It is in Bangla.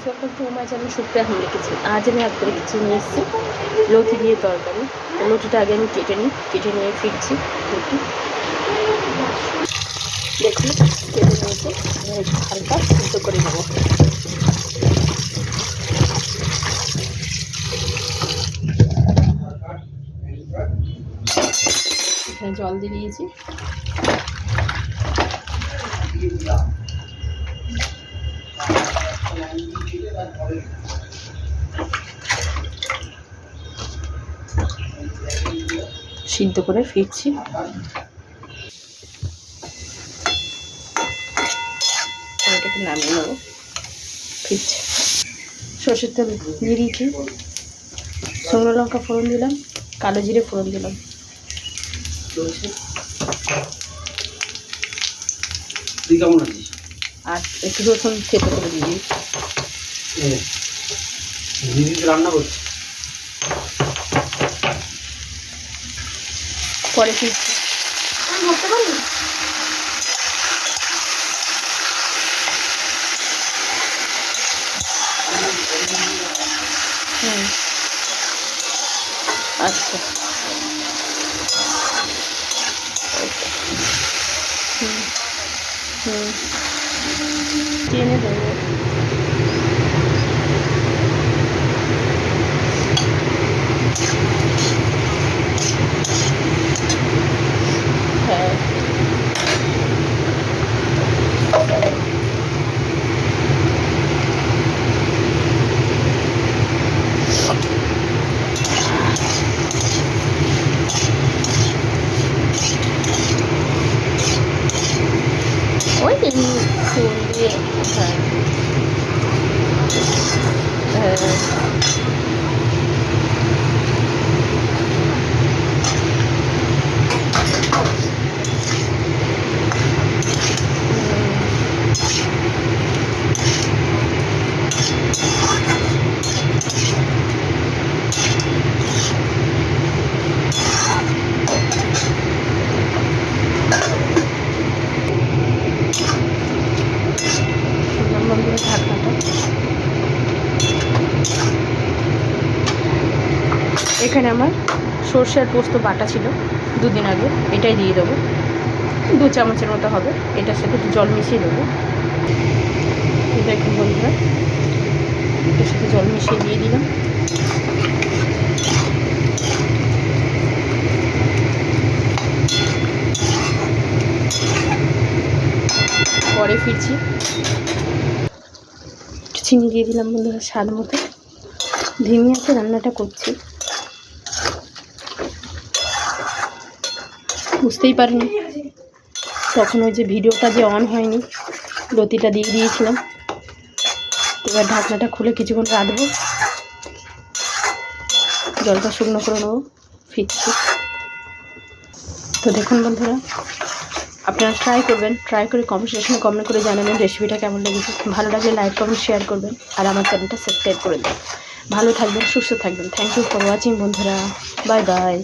Welcome to my channel. শুক্রে আমি রেখেছি। আজ আমি হাত করে কিছু নিয়ে এসেছি লতি দিয়ে তরকারি। লতিটা আগে আমি কেটে নিয়ে ফিরছি। দেখুন কেটে নিয়েছি, হালকা সিদ্ধ করে নেব। এখানে জল দিয়ে দিয়েছি। সিদ্ধ করে ফিরছি। এটাকে নামিয়ে নেব, ফিরছি। সর্ষের তেল দিয়ে দিয়েছি, শুকনো লঙ্কা ফোড়ন দিলাম, কালো জিরে ফোড়ন দিলাম, তুই কেমন আছিস? আর একটু রসুন থেতো করে দিয়ে দিদি রান্না করছে, পরে ফিরছি। ধরতে পারি আচ্ছা টেনে দেবো। হ্যাঁ ওই চুন দিয়ে। হ্যাঁ হ্যাঁ ঢাকনাটা। এখানে আমার সর্ষে আর পোস্ত বাটা ছিল দুদিন আগে, এটাই দিয়ে দেবো। 2 চামচের মতো হবে। এটার সাথে একটু জল মিশিয়ে দেবো। দেখুন বন্ধুরা, এটার সাথে জল মিশিয়ে দিয়ে দিলাম। পরে ফিরছি। চিনি দিয়ে দিলাম বন্ধুরা স্বাদ মতো। ধিমি আছে রান্নাটা করছি, বুঝতেই পারিনি তখন ওই যে ভিডিওটা যে অন হয়নি, লতিটা দিয়ে দিয়েছিলাম। এবার ঢাকনাটা খুলে কিছুক্ষণ রাখবো, জলটা শুকনো করে নেবো, ফিরছি। তো দেখুন বন্ধুরা, আপনারা ট্রাই করবেন, ট্রাই করে কমেন্ট সেকশনে কমেন্ট করে জানাবেন রেসিপিটা কেমন লেগেছে। ভালো লাগলে লাইক কমেন্ট শেয়ার করবেন, আর আমার চ্যানেলটা সাবস্ক্রাইব করে দেবেন। ভালো থাকবেন, সুস্থ থাকবেন। থ্যাংক ইউ ফর ওয়াচিং বন্ধুরা, বাই বাই।